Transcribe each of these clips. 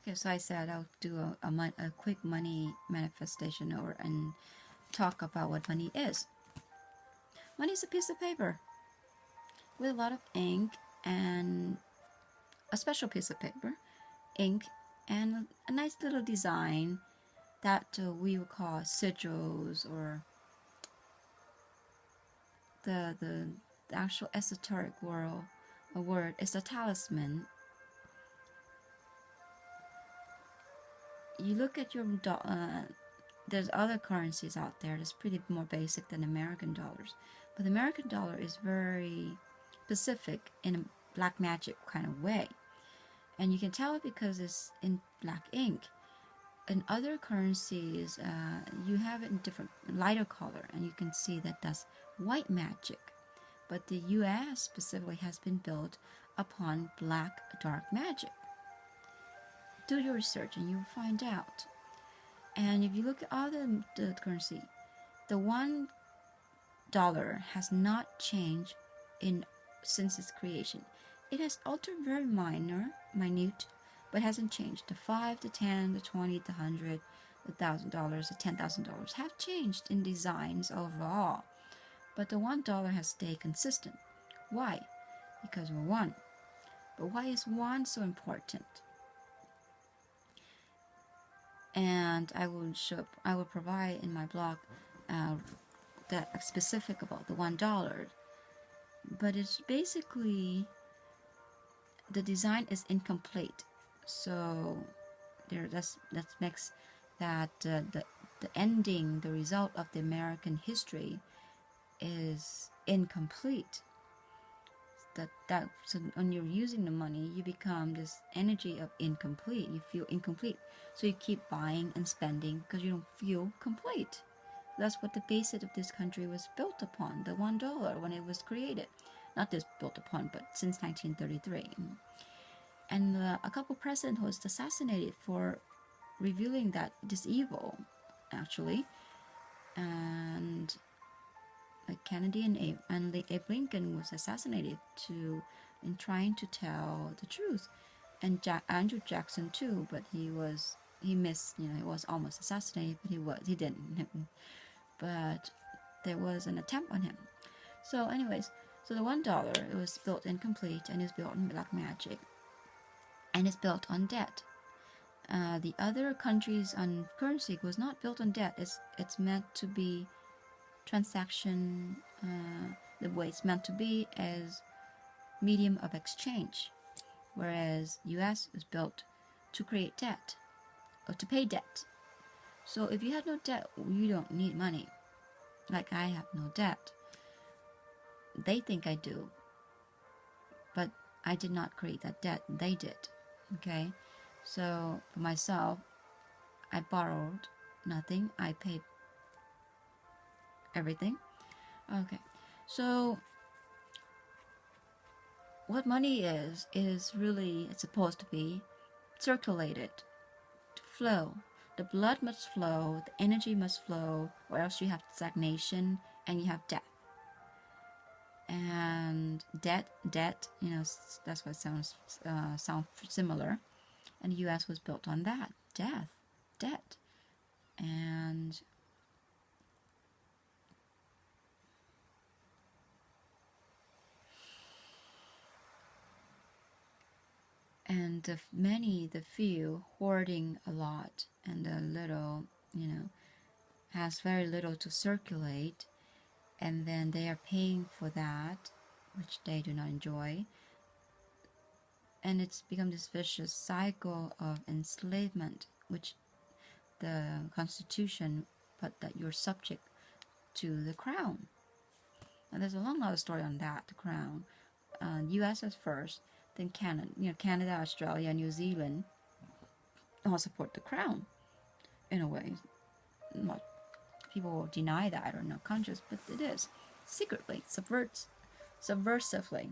Okay, so I said I'll do a quick money manifestation over and talk about what money is. Money is a piece of paper with a lot of ink and a special piece of paper, ink, and a nice little design that we would call sigils, or the actual esoteric word is a talisman. You look at your there's other currencies out there that's pretty more basic than American dollars, but the American dollar is very specific in a black magic kind of way, and you can tell it because it's in black ink. In other currencies, you have it in different lighter color, and you can see that that's white magic. But the U.S. specifically has been built upon black dark magic. Do your research and you'll find out. And if you look at other the currency, the $1 has not changed since its creation. It has altered very minute, but hasn't changed. The 5, the 10, the 20, the 100, the $1,000, the $10,000 have changed in designs overall, but the $1 has stayed consistent. Why? Because we're one. But why is one so important? And I will provide in my blog that specific about the $1. But it's basically the design is incomplete. So that makes that the ending, the result of the American history is incomplete. So when you're using the money, you become this energy of incomplete. You feel incomplete, so you keep buying and spending because you don't feel complete. That's what the basis of this country was built upon, the $1 when it was created. Not just built upon, but since 1933. And a couple presidents was assassinated for revealing that it is evil, actually. And like Kennedy and Abe Lincoln was assassinated in trying to tell the truth, and Andrew Jackson too. But he missed. He was almost assassinated, but he didn't. But there was an attempt on him. So, anyways, so the $1 it was built incomplete and is built in black magic. And it's built on debt. The other countries on currency was not built on debt. It's meant to be transaction. The way it's meant to be as medium of exchange, whereas U.S. is built to create debt or to pay debt. So if you have no debt, you don't need money. Like I have no debt. They think I do, but I did not create that debt. They did. Okay, so for myself, I borrowed nothing. I paid everything. Okay, so what money is really, it's supposed to be circulated, to flow. The blood must flow, the energy must flow, or else you have stagnation and you have death. And debt, that's what sounds similar. And the U.S. was built on that, debt. And the few hoarding a lot, and the little, has very little to circulate, and then they are paying for that, which they do not enjoy. And it's become this vicious cycle of enslavement, which the Constitution put that you're subject to the crown. Now there's a long story on that, the crown. U.S. is first, then Canada, Australia, New Zealand all support the crown in a way. Not people deny that or not conscious, but it is secretly, subversively.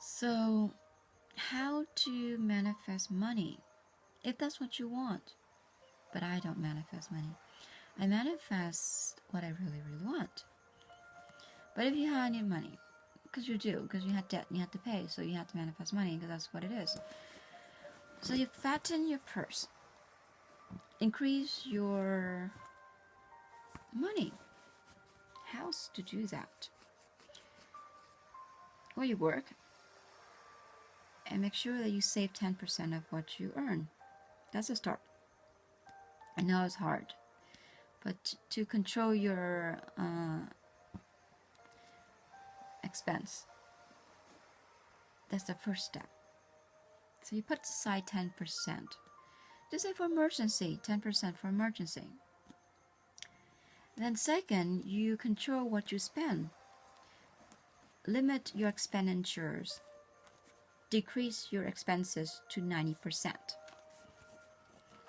So, how to manifest money? If that's what you want. But I don't manifest money. I manifest what I really, really want. But if you need money, because you do, because you have debt and you have to pay, so you have to manifest money because that's what it is. So you fatten your purse, increase your money. How's to do that? Well, you work and make sure that you save 10% of what you earn. That's a start. I know it's hard, but to control your expense, that's the first step. So you put aside 10%. Just say for emergency, 10% for emergency. Then second, you control what you spend. Limit your expenditures. Decrease your expenses to 90%.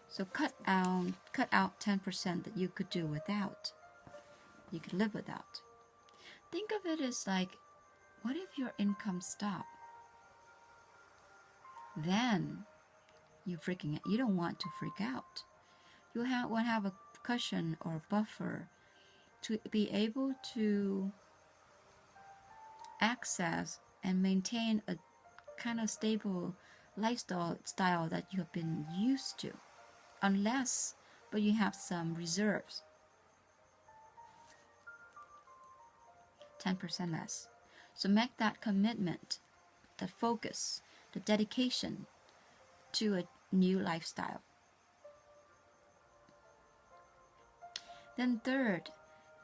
So cut out 10% that you could do without. You could live without. Think of it as like, what if your income stopped? Then you don't want to freak out. You want to have a cushion or buffer to be able to access and maintain a kind of stable lifestyle that you have been used to, but you have some reserves. 10% less. So make that commitment, the focus, the dedication to a new lifestyle. Then third,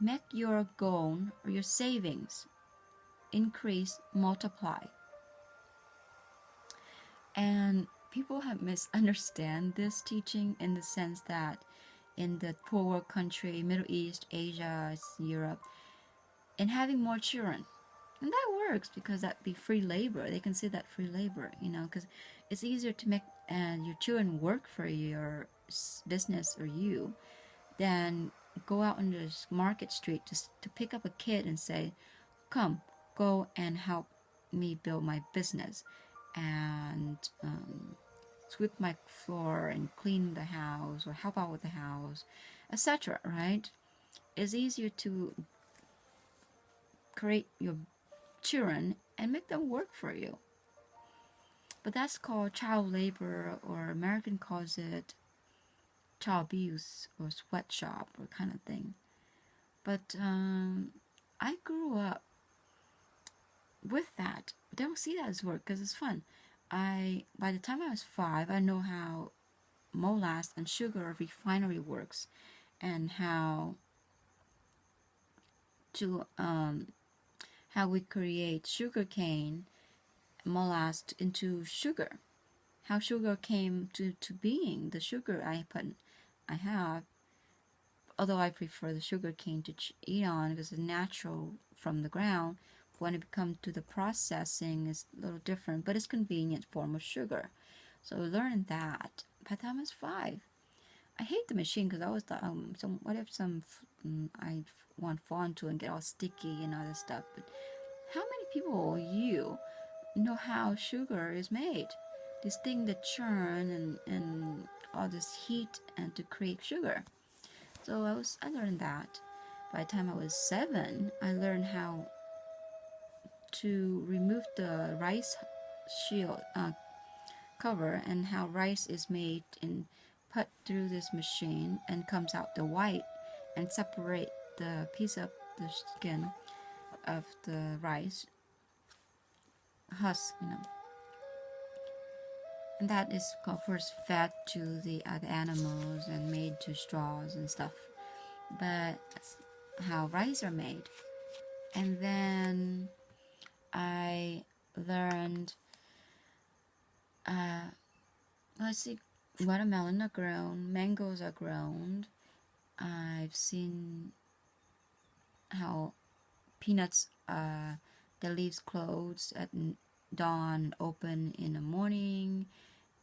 make your goal or your savings increase, multiply. And people have misunderstood this teaching in the sense that in the poor world country, Middle East, Asia, Europe, and having more children. And that works because that'd be free labor. They consider that free labor, because it's easier to make your children work for your business or you than go out on the market street to pick up a kid and say, come, go and help me build my business and sweep my floor and clean the house or help out with the house, etc. Right? It's easier to create your children and make them work for you. But that's called child labor, or American calls it child abuse or sweatshop or kind of thing. But I grew up with that. But I don't see that as work because it's fun. By the time I was 5, I know how molasses and sugar refinery works and how we create sugar cane molasses into sugar. How sugar came to being, the sugar I have, although I prefer the sugar cane to eat on because it's natural from the ground. When it comes to the processing, it's a little different, but it's a convenient form of sugar. So I learned that by the time I was 5. I hate the machine because I always thought, what if I want to fall into and get all sticky and other stuff. But how many people you know how sugar is made? This thing that churn and all this heat and to create sugar. So I learned that. By the time I was 7, I learned how to remove the rice shield cover and how rice is made and put through this machine and comes out the white and separate the piece of the skin of the rice husk, and that is of course fed to the other animals and made to straws and stuff. But that's how rice are made. And then I learned watermelon are grown, mangoes are grown. I've seen how peanuts, the leaves close at dawn, open in the morning,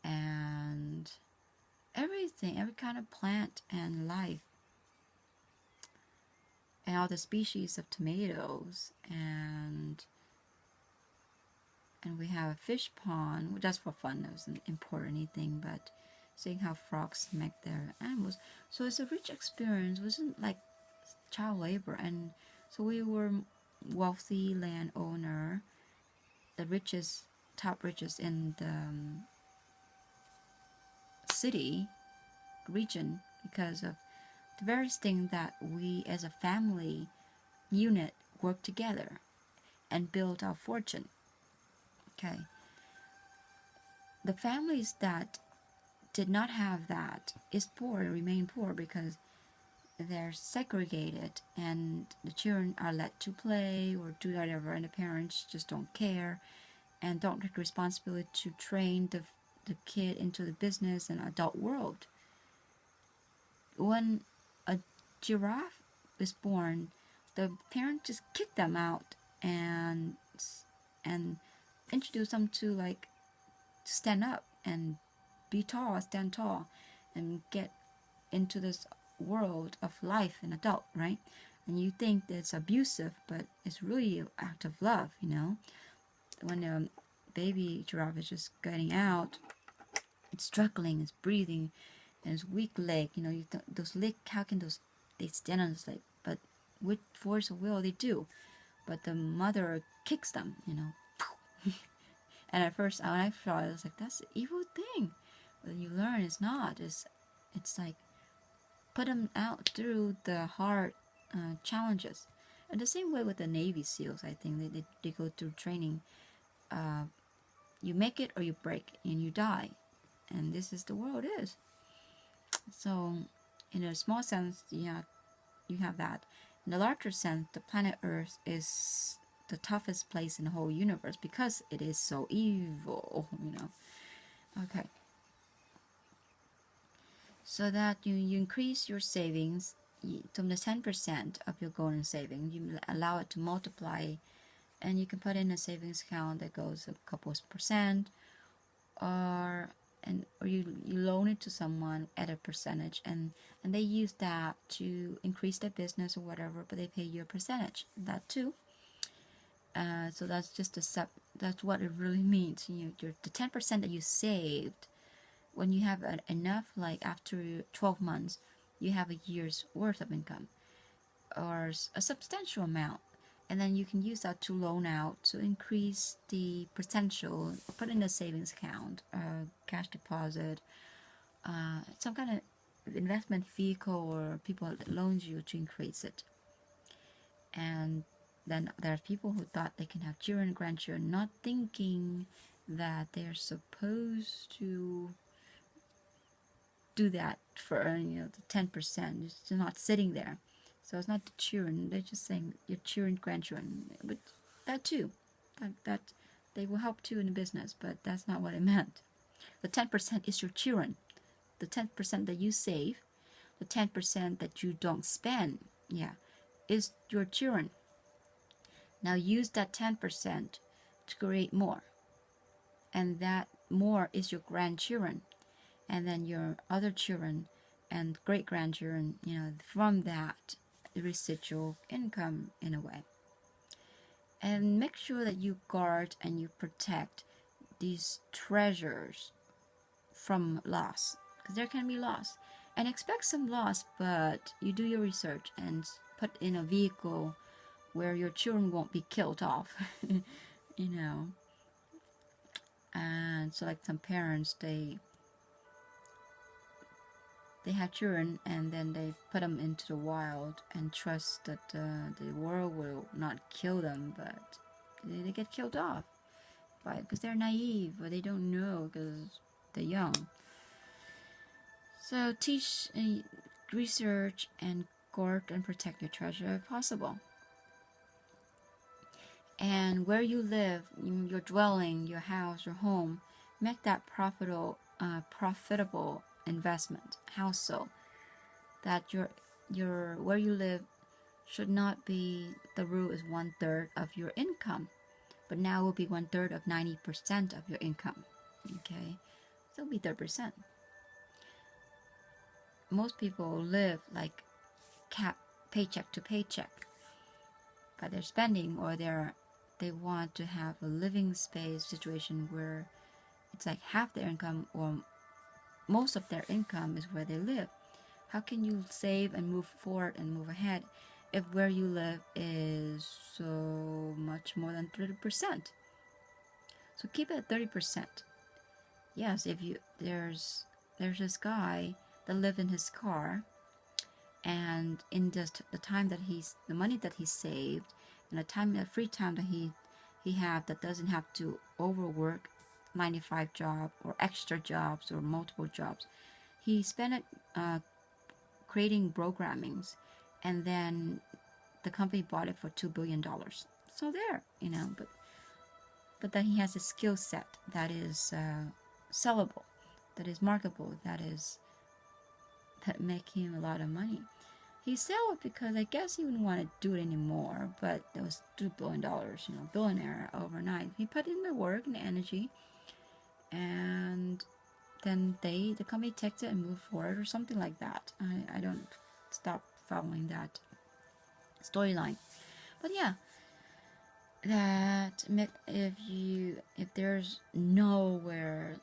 and everything, every kind of plant and life, and all the species of tomatoes, and we have a fish pond, just for fun. It doesn't import anything, but seeing how frogs make their animals. So it's a rich experience. It wasn't like child labor. And so we were wealthy landowner, the top richest in the city region because of the various thing that we as a family unit work together and build our fortune. Okay. The families that did not have that is poor, remain poor because they're segregated and the children are let to play or do whatever, and the parents just don't care and don't take responsibility to train the kid into the business and adult world. When a giraffe is born, the parent just kick them out and introduce them to like stand up and be tall, stand tall, and get into this world of life and adult, right? And you think that it's abusive, but it's really an act of love, you know? When a baby giraffe is just getting out, it's struggling, it's breathing, and it's weak leg, you know, those leg, how can they stand on this leg? But with force of will, they do. But the mother kicks them, you know. And at first, when I saw it, I was like, that's an evil thing. But you learn it's not. It's like, put them out through the hard challenges. And the same way with the Navy SEALs, I think they go through training. You make it or you break it, and you die. And this is the world is. So, in a small sense, yeah, you have that. In a larger sense, the planet Earth is the toughest place in the whole universe because it is so evil, you know. Okay. So that you increase your savings from the 10% of your golden savings, you allow it to multiply, and you can put in a savings account that goes a couple of percent, or you loan it to someone at a percentage, and they use that to increase their business or whatever, but they pay you a percentage. That too. So that's just that's what it really means. The 10% that you saved, when you have enough, like after 12 months, you have a year's worth of income, or a substantial amount, and then you can use that to loan out to increase the potential, put in a savings account, cash deposit, some kind of investment vehicle, or people that loans you to increase it. And then there are people who thought they can have children, grandchildren, not thinking that they're supposed to do that for the 10%. It's not sitting there. So it's not the children. They're just saying your children, grandchildren. But that too, that they will help too in the business. But that's not what I meant. The 10% is your children. The 10% that you save, the 10% that you don't spend, yeah, is your children. Now use that 10% to create more, and that more is your grandchildren, and then your other children and great-grandchildren, from that residual income in a way. And make sure that you guard and you protect these treasures from loss, because there can be loss, and expect some loss, but you do your research and put in a vehicle where your children won't be killed off. And so like some parents, they have children and then they put them into the wild and trust that the world will not kill them, but they get killed off because they're naive, or they don't know because they're young. So teach, research, and guard and protect your treasure if possible. And where you live, your dwelling, your house, your home, make that profitable investment. How so? That your where you live should not be, the rule is 1/3 of your income, but now will be 1/3 of 90% of your income. Okay, so it'll be 30%. Most people live like paycheck to paycheck, but they're spending, or they want to have a living space situation where it's like half their income or most of their income is where they live. How can you save and move forward and move ahead if where you live is so much more than 30%? So keep it at 30%. Yes, if there's there's this guy that lived in his car, and in just the time that the money that he saved, and the free time that he had, that doesn't have to overwork 95 job or extra jobs or multiple jobs, he spent it creating programmings, and then the company bought it for $2 billion. So there, but then he has a skill set that is sellable, that is marketable, that make him a lot of money. He sell it because I guess he wouldn't want to do it anymore, but it was $2 billion, billionaire overnight. He put in the work and the energy, and then the company takes it and move forward or something like that. I don't stop following that storyline. But yeah, that if there's nowhere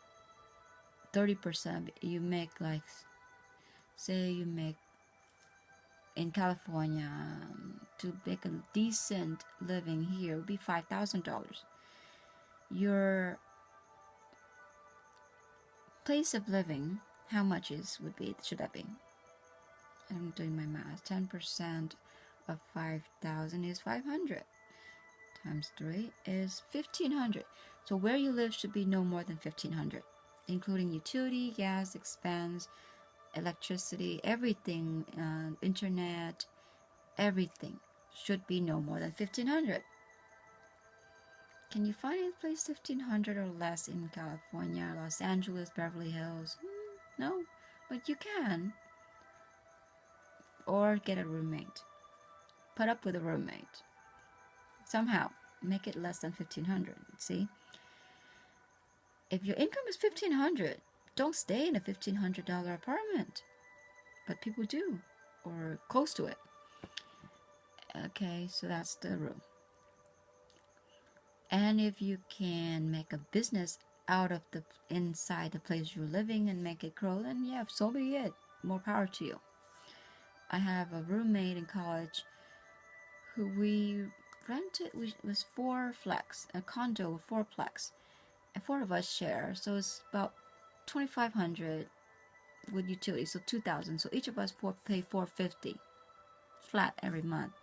30%, you make, like, say you make in California, to make a decent living here would be $5,000. Your place of living, how much should that be? I'm doing my math. 10% of 5,000 is 500. Times 3 is 1,500. So where you live should be no more than 1,500, including utility, gas, expense, electricity, everything, internet, everything should be no more than 1,500. Can you find any place 1,500 or less in California, Los Angeles, Beverly Hills? No, but you can. Or get a roommate. Put up with a roommate. Somehow make it less than 1,500. See, if your income is 1,500, don't stay in a $1,500 apartment. But people do, or close to it. Okay, so that's the rule. And if you can make a business out of inside the place you're living and make it grow, then yeah, so be it. More power to you. I have a roommate in college who we rented, was 4-flex, a condo with 4-plex, and 4 of us share, so it's about 2,500 with utilities, so 2,000. So each of us pay $450 flat every month,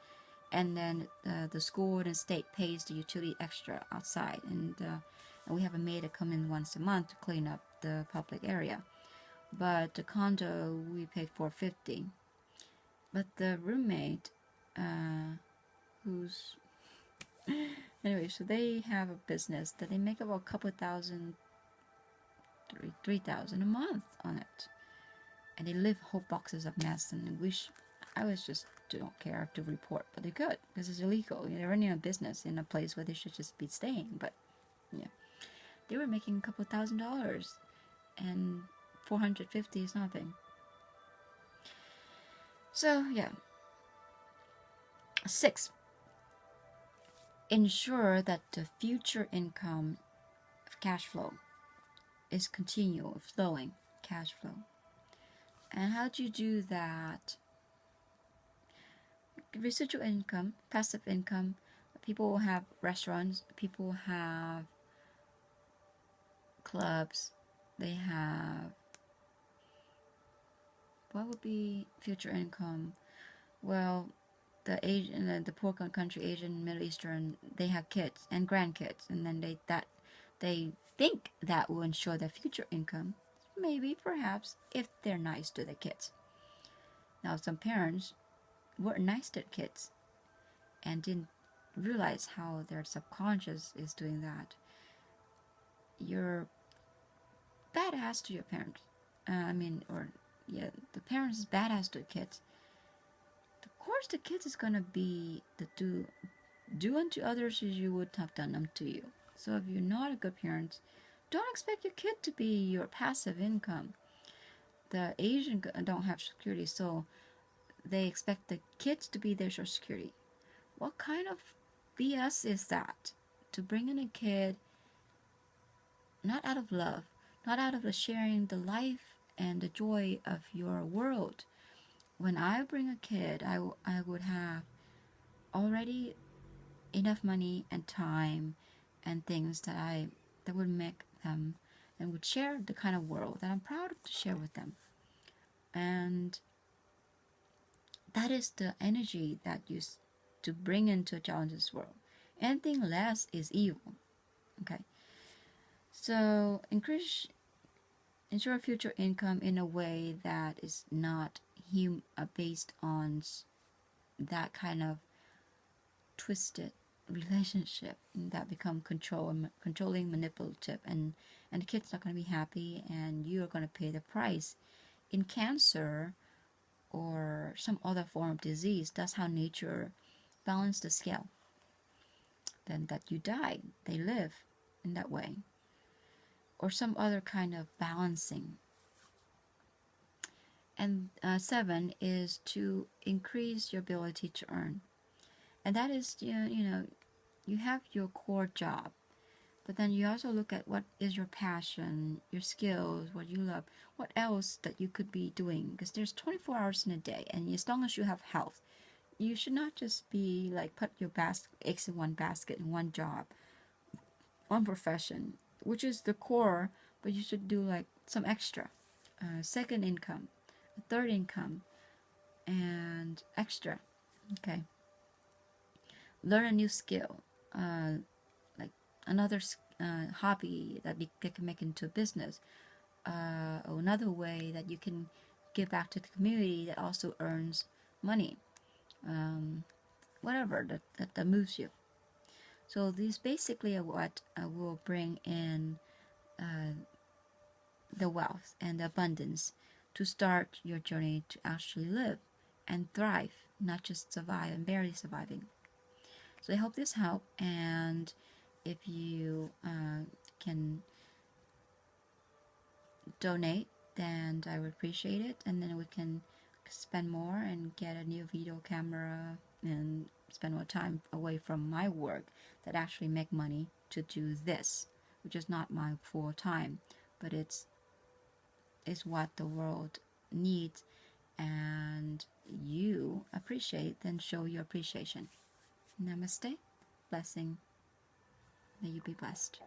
and then the school and state pays the utility extra outside, and we have a maid to come in once a month to clean up the public area. But the condo we paid $450. But the roommate, who's anyway, so they have a business that they make about a couple thousand, 3,000 a month on it, and they live whole boxes of mess. And I just don't care to report, but they could, because it's illegal. They're running a business in a place where they should just be staying. But yeah, they were making a couple $1,000, and 450 is nothing. So yeah. 6. Ensure that the future income of cash flow is continual, flowing cash flow. And how do you do that? Residual income, passive income. People have restaurants, people have clubs, they have, what would be future income? Well, the poor country, Asian, Middle Eastern, they have kids and grandkids, and then they think that will ensure their future income. Maybe, perhaps, if they're nice to the kids. Now, some parents weren't nice to the kids and didn't realize how their subconscious is doing that. You're badass to your parents. The parents is badass to the kids. Of course, the kids is gonna be do unto others as you would have done them to you. So if you're not a good parent, don't expect your kid to be your passive income. The Asian don't have security, so they expect the kids to be their social security. What kind of BS is that? To bring in a kid, not out of love, not out of the sharing the life and the joy of your world. When I bring a kid, I would have already enough money and time and things that would make them and would share the kind of world that I'm proud to share with them. And that is the energy that you to bring into a challenges world. Anything less is evil. Okay. So ensure future income in a way that is not based on that kind of twisted relationship that become controlling, manipulative, and the kid's not going to be happy, and you're going to pay the price. In cancer or some other form of disease, that's how nature balanced the scale. Then that you die, they live in that way. Or some other kind of balancing. And 7 is to increase your ability to earn. And that is, you have your core job, but then you also look at what is your passion, your skills, what you love, what else that you could be doing, because there's 24 hours in a day, and as long as you have health, you should not just be like put your eggs in one basket, in one job, one profession, which is the core, but you should do like some extra, second income, a third income, and extra. Okay. Learn a new skill, like another hobby that can make into a business, or another way that you can give back to the community that also earns money, whatever that moves you. So these basically are what will bring in the wealth and the abundance to start your journey to actually live and thrive, not just survive and barely surviving. So I hope this helped, and if you can donate, then I would appreciate it, and then we can spend more and get a new video camera and spend more time away from my work that actually make money to do this, which is not my full time, but it's what the world needs, and you appreciate, then show your appreciation. Namaste. Blessing. May you be blessed.